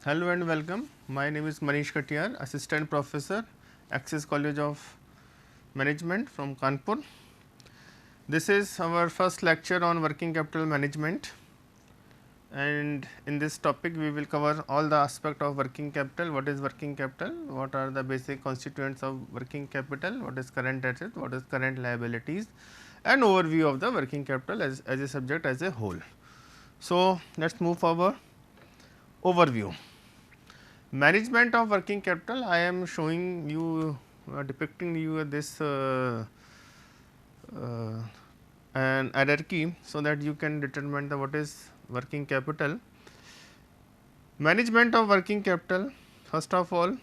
Hello and welcome. My name is Manish Katiyar, Assistant Professor, Access College of Management from Kanpur. This is our first lecture on working capital management, and in this topic we will cover all the aspect of working capital. What is working capital? What are the basic constituents of working capital? What is current asset? What is current liabilities? And overview of the working capital as a subject as a whole. So, let us move forward. Overview. Management of working capital, I am showing you depicting you this uh, an hierarchy, so that you can determine the what is working capital. Management of working capital, first of all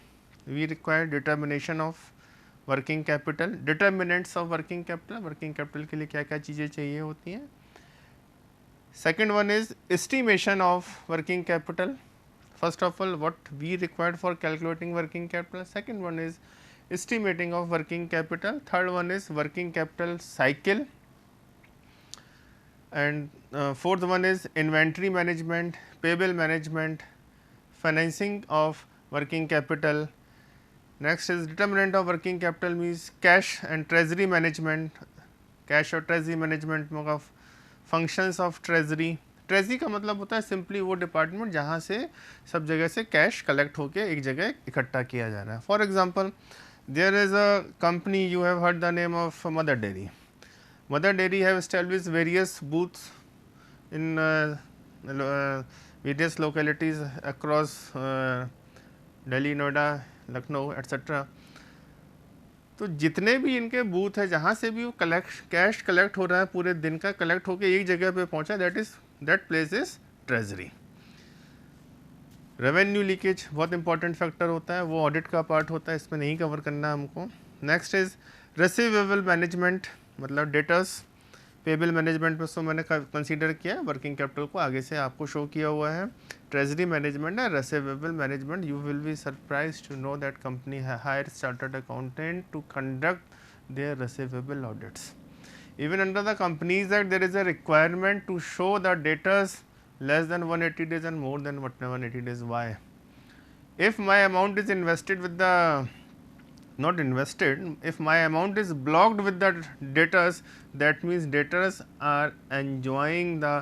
we require determination of working capital, determinants of working capital के लिए क्या क्या चीज़ें चाहिए होती हैं. Second one is estimation of working capital. First of all, what we required for calculating working capital. Second one is estimating of working capital. Third one is working capital cycle. And fourth one is inventory management, payable management, financing of working capital. Next is determinant of working capital means cash and treasury management, cash और treasury management of functions of treasury. Treasury का मतलब होता है simply वो department जहाँ से सब जगह से कैश कलेक्ट होकर एक जगह इकट्ठा किया जा रहा है. For example, there is a company, you have heard the name of Mother Dairy. Mother Dairy have established various booths in various localities across Delhi, Noida, Lucknow, etc. तो जितने भी इनके बूथ है जहाँ से भी वो कैश कलेक्ट हो रहा है पूरे दिन का कलेक्ट होकर एक जगह पे पहुँचा, that place is treasury. Revenue leakage बहुत इंपॉर्टेंट फैक्टर होता है, वो ऑडिट का पार्ट होता है, इसमें नहीं कवर करना हमको. नेक्स्ट इज रिसीवेबल मैनेजमेंट, मतलब डेटर्स. पेबल मैनेजमेंट में सो मैंने कंसीडर किया, वर्किंग कैपिटल को आगे से आपको शो किया हुआ है. ट्रेजरी मैनेजमेंट है, receivable management. You will be surprise to know that company hire chartered accountant to conduct their receivable audits. Even under the Companies Act, there is a requirement to show the debtors less than 180 days and more than 180 days. Why? If my amount is invested with the not invested, if my amount is blocked with the debtors, that means debtors are enjoying the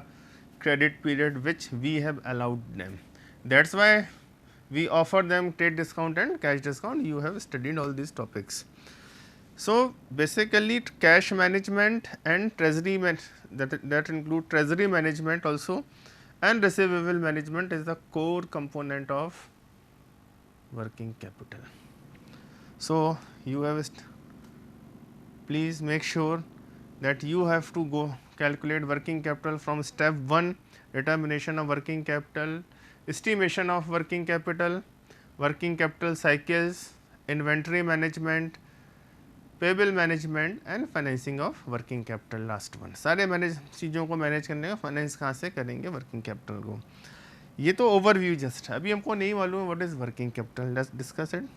credit period which we have allowed them. That is why we offer them trade discount and cash discount. You have studied all these topics. So, basically cash management and treasury that include treasury management also, and receivable management is the core component of working capital. So, you have please make sure that you have to go calculate working capital from step 1, determination of working capital, estimation of working capital cycles, inventory management, payable management and financing of working capital. Last one, सारे manage चीज़ों को manage करने का finance कहाँ से करेंगे working capital को. ये तो ओवरव्यू जस्ट है, अभी हमको नहीं मालूम है what is working capital. Let's discuss it.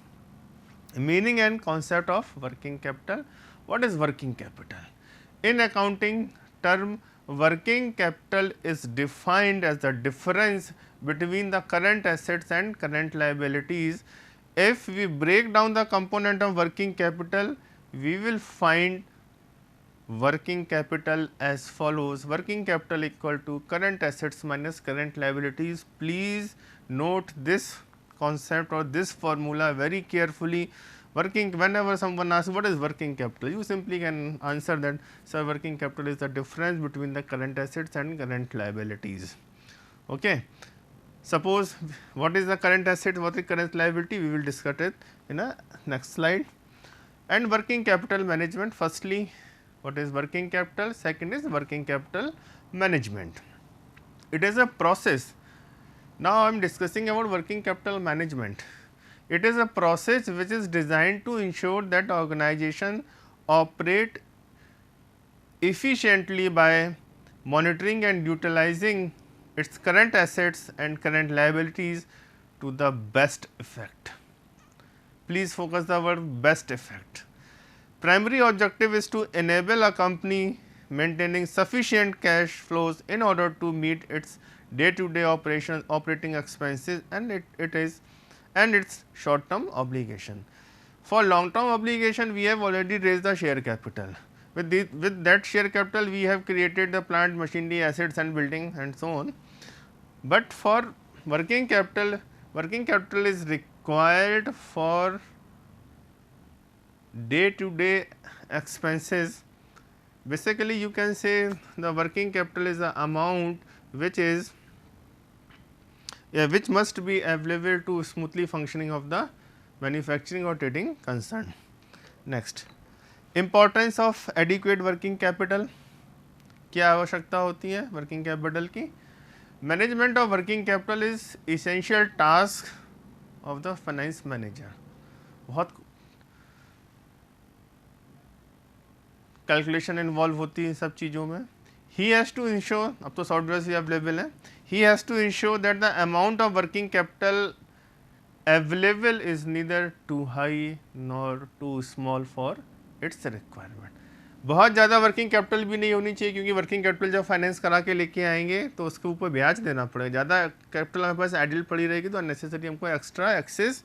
Meaning and concept of working capital. What is working capital? In accounting term, working capital is defined as the difference between the current assets and current liabilities. If we break down the component of working capital, we will find working capital as follows. Working capital equal to current assets minus current liabilities. Please note this concept or this formula very carefully. Whenever someone asks what is working capital, you simply can answer that, sir, working capital is the difference between the current assets and current liabilities. Okay. Suppose what is the current asset, what is current liability, we will discuss it in a next slide. And working capital management, firstly what is working capital, second is working capital management. It is a process. Now, I am discussing about working capital management. It is a process which is designed to ensure that organization operate efficiently by monitoring and utilizing its current assets and current liabilities to the best effect. Please focus the word best effect. Primary objective is to enable a company maintaining sufficient cash flows in order to meet its day-to-day operating expenses, and it is and its short-term obligation. For long-term obligation, we have already raised the share capital. With that share capital, we have created the plant, machinery, assets, and building, and so on. But for working capital is required for day-to-day expenses. Basically, you can say the working capital is the amount which must be available to smoothly functioning of the manufacturing or trading concern. Next, importance of adequate working capital. क्या आवश्यकता होती है working capital की? Management of working capital is essential task of the finance manager. बहुत calculation involve होती है इन सब चीज़ों में. ही हैज़ टू इंश्योर, अब तो सॉफ्टवेयर भी अवेलेबल है, he has to ensure that the amount of working capital available is neither too high nor too small for its requirement. बहुत ज़्यादा वर्किंग कैपिटल भी नहीं होनी चाहिए, क्योंकि वर्किंग कैपिटल जब फाइनेंस करा के लेके आएंगे तो उसके ऊपर ब्याज देना पड़ेगा. ज़्यादा कैपिटल हमारे पास आइडल पड़ी रहेगी तो अननेसेसरी हमको extra excess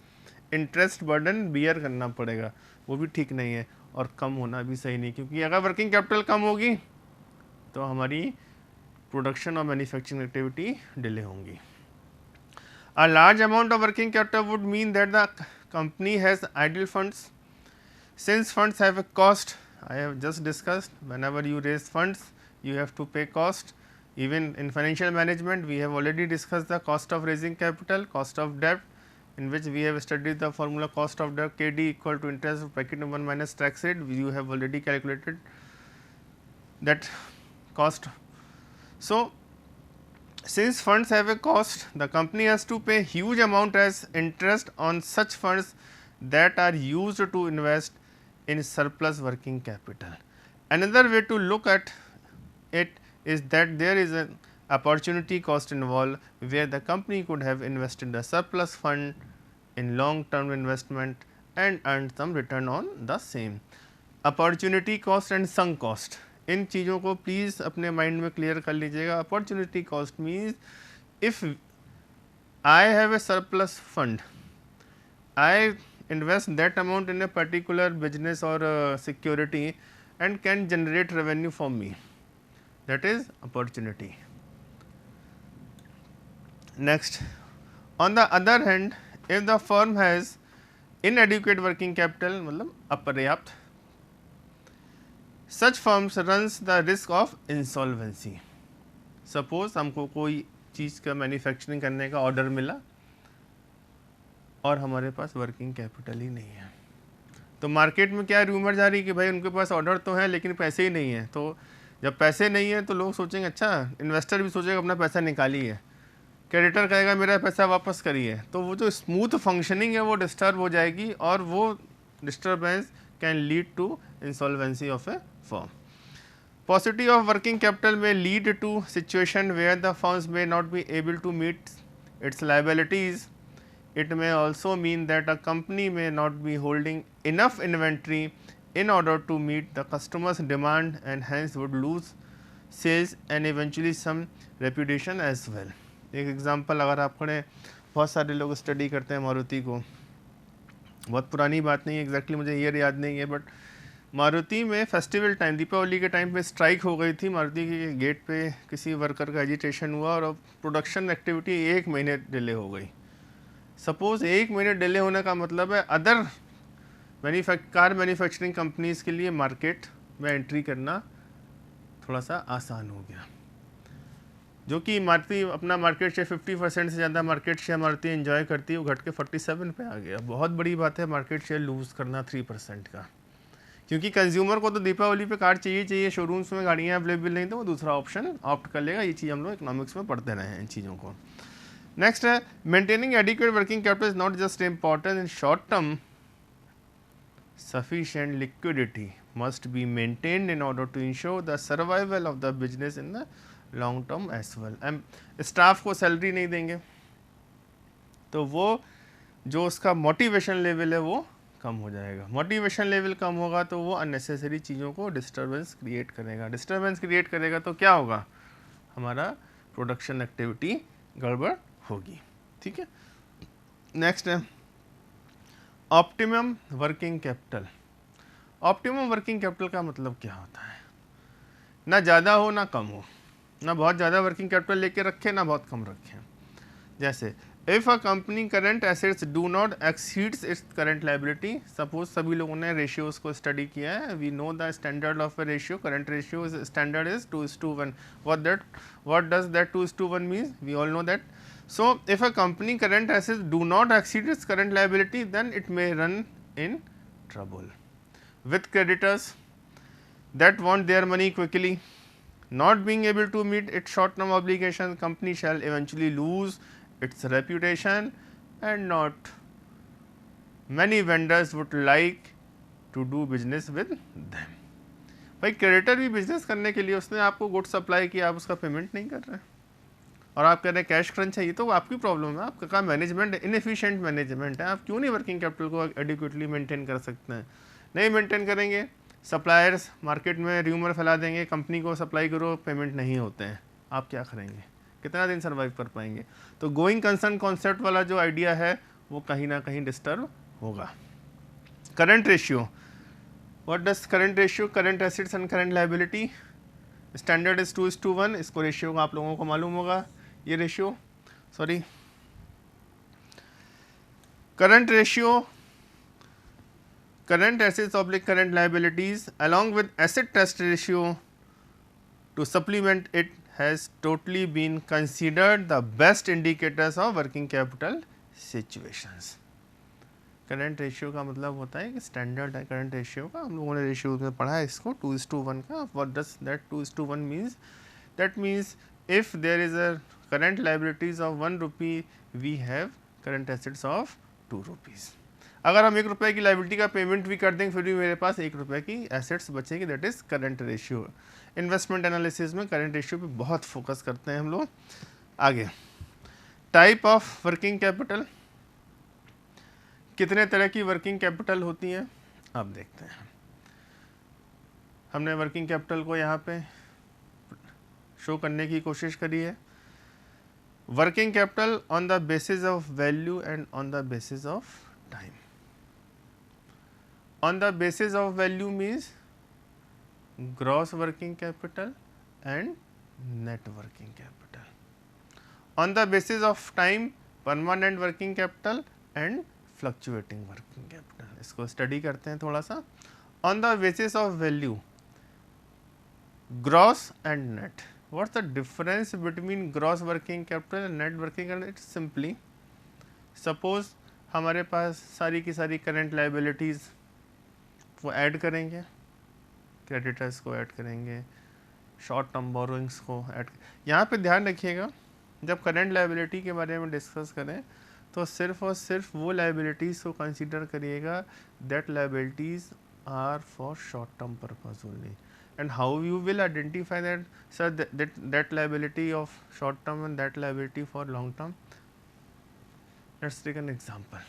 interest burden bear करना पड़ेगा, वो भी ठीक नहीं है. और कम होना भी सही नहीं, क्योंकि अगर वर्किंग कैपिटल कम होगी तो हमारी प्रोडक्शन और मैन्युफैक्चरिंग एक्टिविटी डिले होंगी. A large amount of working capital would mean that the company has idle funds. Since funds have a cost, I have just discussed, whenever you raise funds, you have to pay cost. Even in financial management, we have already discussed the cost of raising capital, cost of debt, in which we have studied the formula cost of debt KD equal to interest bracket 1 minus tax rate. You have already calculated that cost. So, since funds have a cost, the company has to pay huge amount as interest on such funds that are used to invest in surplus working capital. Another way to look at it is that there is an opportunity cost involved, where the company could have invested the surplus fund in long term investment and earned some return on the same. Opportunity cost and sunk cost, इन चीज़ों को please अपने mind में clear कर लीजिएगा. Opportunity cost means if I have a surplus fund, I invest that amount in a particular business or security and can generate revenue for me. That is opportunity. Next, on the other hand, if the firm has inadequate working capital, मतलब अपर्याप्त, such firms runs the risk of insolvency. Suppose हमको कोई चीज़ का manufacturing करने का order मिला और हमारे पास वर्किंग कैपिटल ही नहीं है, तो मार्केट में क्या रूमर जा रही है कि भाई उनके पास ऑर्डर तो है लेकिन पैसे ही नहीं है. तो जब पैसे नहीं है तो लोग सोचेंगे, अच्छा, इन्वेस्टर भी सोचेगा अपना पैसा निकालिए, क्रेडिटर कहेगा मेरा पैसा वापस करिए, तो वो जो स्मूथ फंक्शनिंग है वो डिस्टर्ब हो जाएगी और वो disturbance can lead to insolvency of a firm. Paucity of working capital may lead to situation where the firms may not be able to meet its liabilities. It may also mean that a company may not be holding enough inventory in order to meet the customer's demand and hence would lose sales and eventually some reputation as well. एक example, अगर आपने बहुत सारे लोग study करते हैं मारुति को, बहुत पुरानी बात नहीं है, एग्जैक्टली मुझे ईयर याद नहीं है, बट मारुति में फेस्टिवल टाइम, दीपावली के टाइम पे स्ट्राइक हो गई थी. मारुति के गेट पे किसी वर्कर का एजिटेशन हुआ और प्रोडक्शन एक्टिविटी 1 महीने डिले हो गई. सपोज 1 महीने डिले होने का मतलब है अदर कार मैन्युफैक्चरिंग कंपनीज़ के लिए मार्केट में एंट्री करना थोड़ा सा आसान हो गया, जो कि मारुति अपना मार्केट शेयर 50% से ज़्यादा मार्केट शेयर मारुति एंजॉय करती है, वो घट के 47 पे आ गया. बहुत बड़ी बात है मार्केट शेयर लूज़ करना 3% का, क्योंकि कंज्यूमर को तो दीपावली पे कार चाहिए, शोरूम्स में गाड़ियाँ अवेलेबल नहीं तो वो दूसरा ऑप्शन ऑप्ट कर लेगा. ये चीज़ हम लोग इकोनॉमिक्स में पढ़ते रहे हैं इन चीज़ों को. नेक्स्ट है, maintaining adequate working capital is not just important in short term, sufficient liquidity must be maintained in order to ensure the survival of the business in the long term as well. Staff को salary नहीं देंगे तो वो जो उसका motivation level है वो कम हो जाएगा. मोटिवेशन लेवल कम होगा तो वो अननेसेसरी चीज़ों को डिस्टर्बेंस क्रिएट करेगा. डिस्टर्बेंस क्रिएट करेगा तो क्या होगा, हमारा प्रोडक्शन एक्टिविटी गड़बड़ होगी। ठीक है, नेक्स्ट है optimum working capital. Optimum working capital का मतलब क्या होता है? ना ज़्यादा हो ना कम हो, ना बहुत ज़्यादा वर्किंग कैपिटल लेके रखें ना बहुत कम रखें। जैसे if a company current assets do not exceeds its current liability, suppose सभी लोगों ने रेशियोज को स्टडी किया है, we know the standard of a ratio, current ratio standard is 2:1. what does that 2:1 means? We all know that. So if a company current assets do not exceed its current liability, then it may run in trouble. With creditors that want their money quickly, not being able to meet its short term obligations, company shall eventually lose its reputation, and not many vendors would like to do business with them. भाई creditor भी business करने के लिए उसने आपको good supply किया, आप उसका पेमेंट नहीं कर रहे हैं और आप कह रहे हैं कैश क्रंच है, ये तो आपकी प्रॉब्लम है, आपका मैनेजमेंट इनएफिशिएंट मैनेजमेंट है, आप क्यों नहीं वर्किंग कैपिटल को एडिक्वेटली मेंटेन कर सकते हैं? नहीं मेंटेन करेंगे, सप्लायर्स मार्केट में र्यूमर फैला देंगे, कंपनी को सप्लाई करो पेमेंट नहीं होते हैं, आप क्या करेंगे? कितना दिन सर्वाइव कर पाएंगे? तो गोइंग कंसर्न कॉन्सेप्ट वाला जो आइडिया है वो कहीं ना कहीं डिस्टर्ब होगा। Current ratio, what does current ratio? Current assets and current liability, standard is 2:1। इसको रेशियो आप लोगों को मालूम होगा, ये ratio sorry current ratio, current assets oblique current liabilities along with asset test ratio to supplement it has totally been considered the best indicators of working capital situations. Current ratio का मतलब होता है कि स्टैंडर्ड है current ratio का, हम लोगों ने रेशियो में पढ़ा है इसको 2:1 का। What does that 2:1 means? That means if there is a current liabilities of 1 rupee we have current assets of 2 rupees. अगर हम 1 रुपये की लाइबिलिटी का पेमेंट भी कर देंगे फिर भी मेरे पास 1 रुपये की एसेट्स बचेगी, that is current ratio. Investment analysis में करंट रेशियो पे बहुत फोकस करते हैं हम लोग। आगे टाइप ऑफ वर्किंग कैपिटल, कितने तरह की वर्किंग कैपिटल होती हैं अब देखते हैं। हमने वर्किंग कैपिटल को यहाँ पे शो करने की कोशिश करी है। Working capital on the basis of value and on the basis of time. On the basis of value means gross working capital and net working capital. On the basis of time, permanent working capital and fluctuating working capital. इसको study करते हैं थोड़ा सा। On the basis of value, gross and net. What's the difference between gross working capital and net working capital? It's simply, suppose हमारे पास सारी की सारी current liabilities वो ऐड करेंगे, क्रेडिटर्स को ऐड करेंगे, शॉर्ट टर्म बोरोइंग्स को ऐड। यहाँ पे ध्यान रखिएगा जब करंट लायबिलिटी के बारे में डिस्कस करें तो सिर्फ और सिर्फ वो लायबिलिटीज़ को कंसीडर करिएगा that liabilities are for short term purpose only. And how you will identify that sir that liability of short term and that liability for long term? Let's take an example.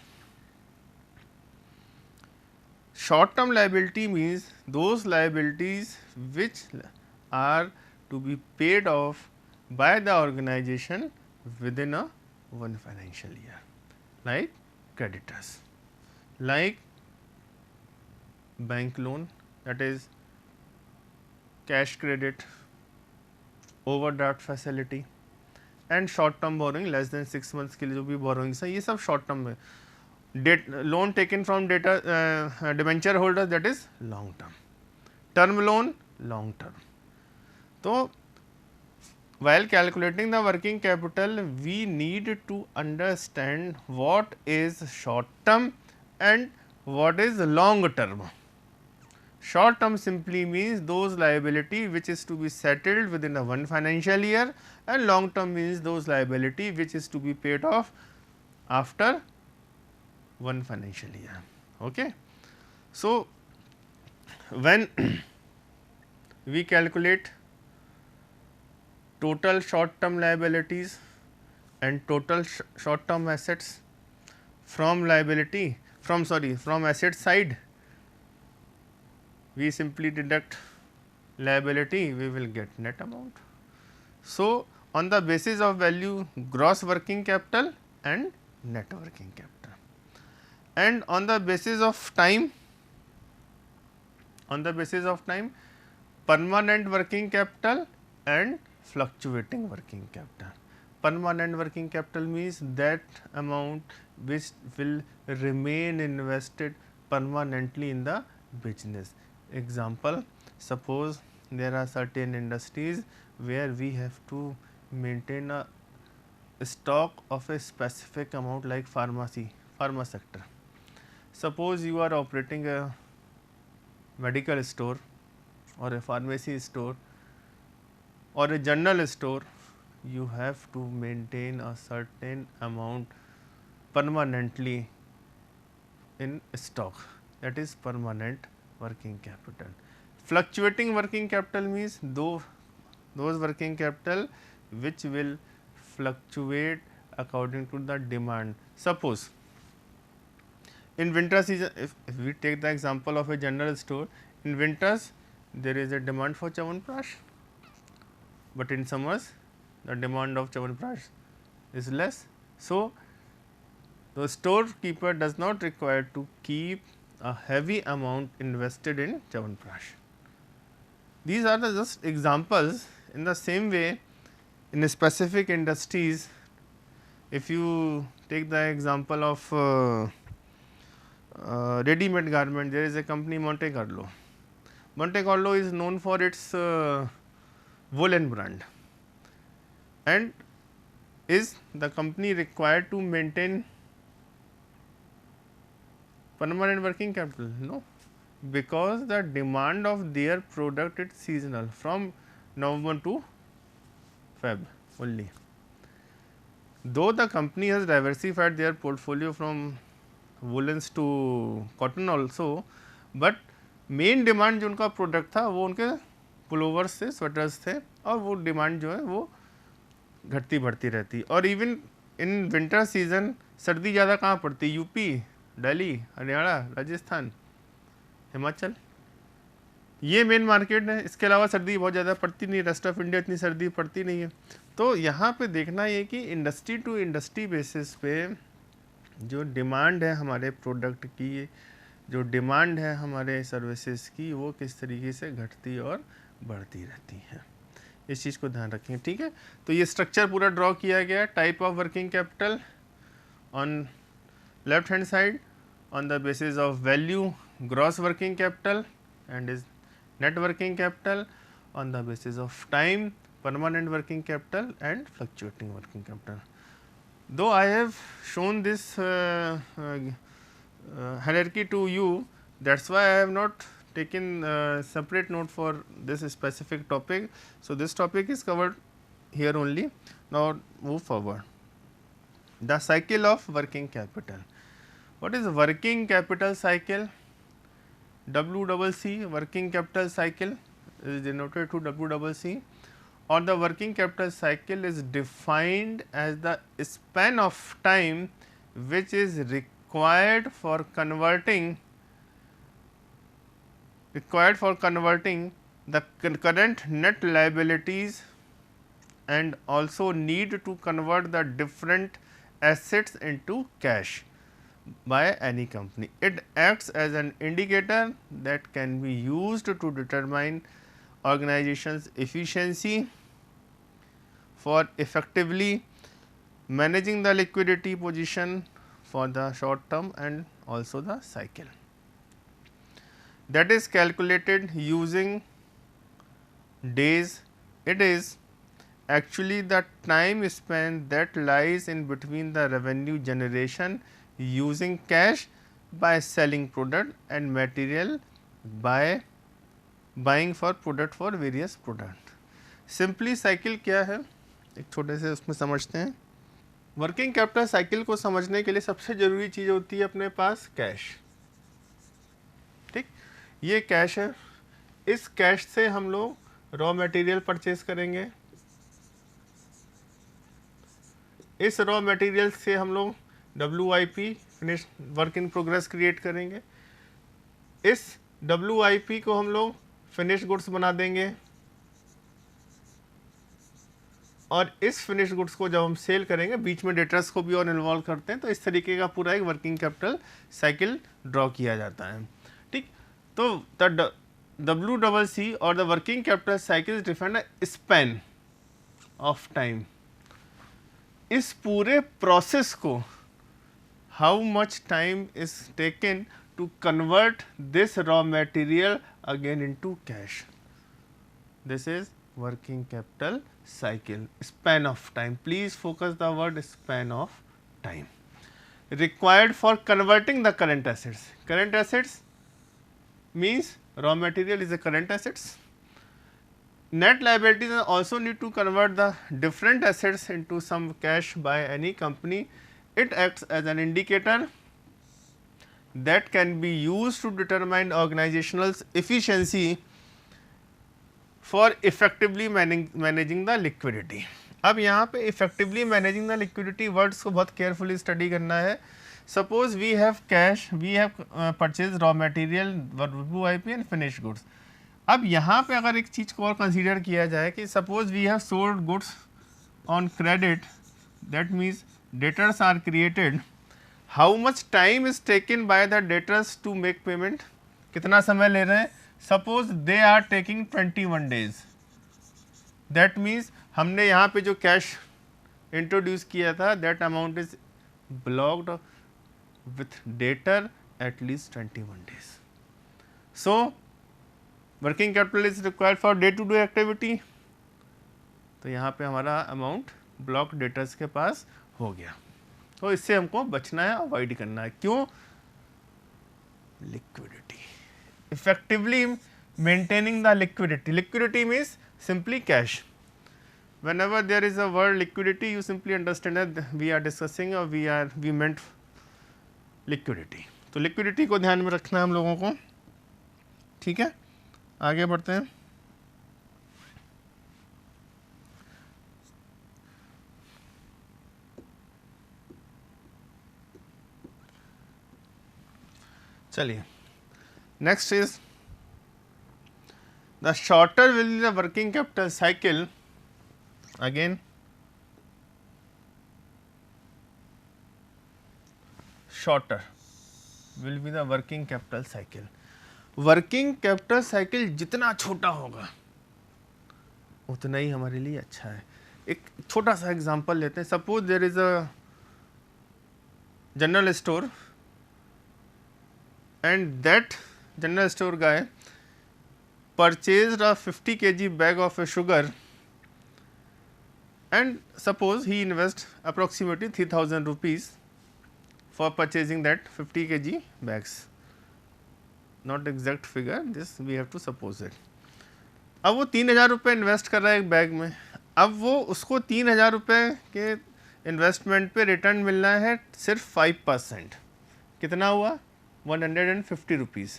Short term liability means those liabilities which are to be paid off by the organization within a one financial year, like creditors, like bank loan, that is cash credit, overdraft facility and short term borrowing less than 6 months के लिए जो भी borrowings है ये सब short term में। Loan taken from debenture holder that is long term, term loan long term. तो while calculating the working capital we need to understand what is short term and what is long term. Short term simply means those liability which is to be settled within a one financial year, and long term means those liability which is to be paid off after one financial year. Okay. So when we calculate total short term liabilities and total short term assets from asset side, we simply deduct liability, we will get net amount. So on the basis of value gross working capital and net working capital, and on the basis of time, permanent working capital and fluctuating working capital. Permanent working capital means that amount which will remain invested permanently in the business. Example, suppose there are certain industries where we have to maintain a stock of a specific amount, like pharma sector. Suppose you are operating a medical store or a pharmacy store or a general store, you have to maintain a certain amount permanently in stock, that is permanent working capital. Fluctuating working capital means those working capital which will fluctuate according to the demand. Suppose in winter season, if we take the example of a general store, in winters there is a demand for Chyawanprash, but in summers the demand of Chyawanprash is less. So, the storekeeper does not require to keep a heavy amount invested in Chyawanprash. These are the just examples. In the same way, in specific industries, if you take the example of ready-made garment, there is a company Monte Carlo. Monte Carlo is known for its woolen brand, and is the company required to maintain permanent working capital? No, because the demand of their product is seasonal, from November to Feb only. Though the company has diversified their portfolio from woolens to cotton also, but main demand जो उनका product था वो उनके pullovers थे, sweaters थे, और वो demand जो है वो घटती बढ़ती रहती। और इवन इन विंटर सीजन सर्दी ज़्यादा कहाँ पड़ती? यूपी, दिल्ली, हरियाणा, राजस्थान, हिमाचल, ये मेन मार्केट है। इसके अलावा सर्दी बहुत ज़्यादा पड़ती नहीं, रेस्ट ऑफ इंडिया इतनी सर्दी पड़ती नहीं है। तो यहाँ पे देखना ये कि इंडस्ट्री टू इंडस्ट्री बेसिस पे जो डिमांड है हमारे प्रोडक्ट की, जो डिमांड है हमारे सर्विसेज की, वो किस तरीके से घटती और बढ़ती रहती है, इस चीज़ को ध्यान रखें। ठीक है, तो ये स्ट्रक्चर पूरा ड्रॉ किया गया। Type of working capital on left hand side on the basis of value gross working capital and is net working capital, on the basis of time permanent working capital and fluctuating working capital. Though I have shown this hierarchy to you, that is why I have not taken separate note for this specific topic. So, this topic is covered here only. Now, move forward. The cycle of working capital. What is working capital cycle? WCC, working capital cycle is denoted to WCC, or the working capital cycle is defined as the span of time which is required for converting the current net liabilities and also need to convert the different assets into cash by any company. It acts as an indicator that can be used to determine organization's efficiency for effectively managing the liquidity position for the short term and also the cycle. That is calculated using days. It is actually the time span that lies in between the revenue generation using cash by selling product and material by buying for product for various product. Simply cycle क्या है, एक छोटे से उसमें समझते हैं। Working capital cycle को समझने के लिए सबसे ज़रूरी चीज़ होती है अपने पास कैश। ठीक, ये कैश है, इस कैश से हम लोग रॉ मटेरियल परचेज करेंगे, इस रॉ मटेरियल से हम लोग WIP finish work in progress create करेंगे, इस WIP को हम लोग फिनिश गुड्स बना देंगे, और इस फिनिश गुड्स को जब हम सेल करेंगे बीच में डेटर्स को भी और इन्वॉल्व करते हैं, तो इस तरीके का पूरा एक वर्किंग कैपिटल साइकिल ड्रॉ किया जाता है। ठीक, तो द WCC और the working capital cycle define a span of time. इस पूरे प्रोसेस को how much time is taken to convert this raw material again into cash, this is working capital cycle, span of time. Please focus the word span of time required for converting the current assets. Current assets means raw material is a current assets. Net liabilities also need to convert the different assets into some cash by any company. It acts as an indicator that can be used to determine organizational efficiency for effectively managing the liquidity. अब यहाँ पे effectively managing the liquidity words को बहुत carefully study करना है। Suppose we have cash, we have purchase raw material, WIP and finish goods. अब यहाँ पे अगर एक चीज़ को और कंसीडर किया जाए कि suppose we have sold goods on credit, that means debtors are created, how much time is taken by the debtors to make payment, कितना समय ले रहे हैं। Suppose they are taking 21 days, that means हमने यहाँ पे जो कैश इंट्रोड्यूस किया था that amount is blocked with debtor at least 21 days. So working capital is required for day to day activity, तो यहाँ पे हमारा अमाउंट ब्लॉक डेटर्स के पास हो गया। तो इससे हमको बचना है, अवॉइड करना है। क्यों? Liquidity, effectively maintaining the liquidity. Liquidity means simply cash. Whenever there is a word liquidity, you simply understand that we are discussing or we meant liquidity. तो liquidity को ध्यान में रखना है हम लोगों को। ठीक है, आगे बढ़ते हैं। चलिए, next is the shorter will be the working capital cycle. Again, shorter will be the working capital cycle. Working capital cycle जितना छोटा होगा उतना ही हमारे लिए अच्छा है। एक छोटा सा एग्जांपल लेते हैं। Suppose there is a general store and that general store guy purchased a 50 kg bag of a sugar, and suppose he invests approximately 3000 rupees for purchasing that 50 kg bags, not exact figure, this we have to suppose it. अब वो 3000 रुपये invest कर रहा है एक bag में। अब वो उसको 3000 रुपये के इन्वेस्टमेंट पे रिटर्न मिलना है सिर्फ 5%। कितना हुआ? 150 रुपीज़।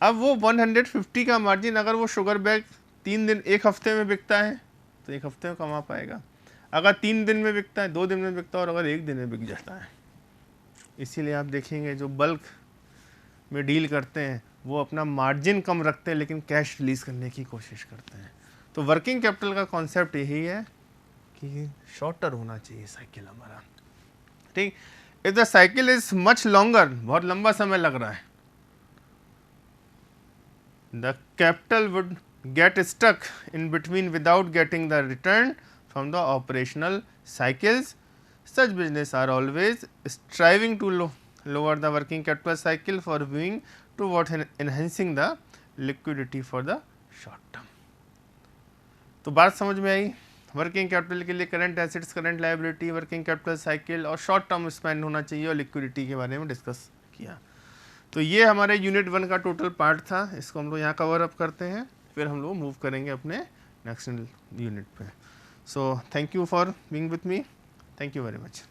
अब वो 150 का मार्जिन अगर वो शुगर बैग 3 दिन, एक हफ्ते में बिकता है तो एक हफ्ते में कमा पाएगा। अगर 3 दिन में बिकता है, 2 दिन में बिकता है, और अगर 1 दिन में बिक जाता है। इसीलिए आप देखेंगे जो बल्क में डील करते हैं वो अपना मार्जिन कम रखते हैं लेकिन कैश रिलीज़ करने की कोशिश करते हैं। तो वर्किंग कैपिटल का कॉन्सेप्ट यही है कि शॉर्टर होना चाहिए साइकिल हमारा। ठीक, if the cycle is much longer, बहुत लंबा समय लग रहा है, the capital would get stuck in between without getting the return from the operational cycles. Such business are always striving to lower the working capital cycle for viewing towards enhancing the liquidity for the short term. तो बात समझ में आई? Working capital के लिए current assets, current liability, working capital cycle और short term spend होना चाहिए, और लिक्विडिटी के बारे में डिस्कस किया। तो ये हमारे यूनिट 1 का टोटल पार्ट था। इसको हम लोग यहाँ कवर अप करते हैं, फिर हम लोग मूव करेंगे अपने नेक्स्ट यूनिट पे। So thank you for being with me, thank you very much.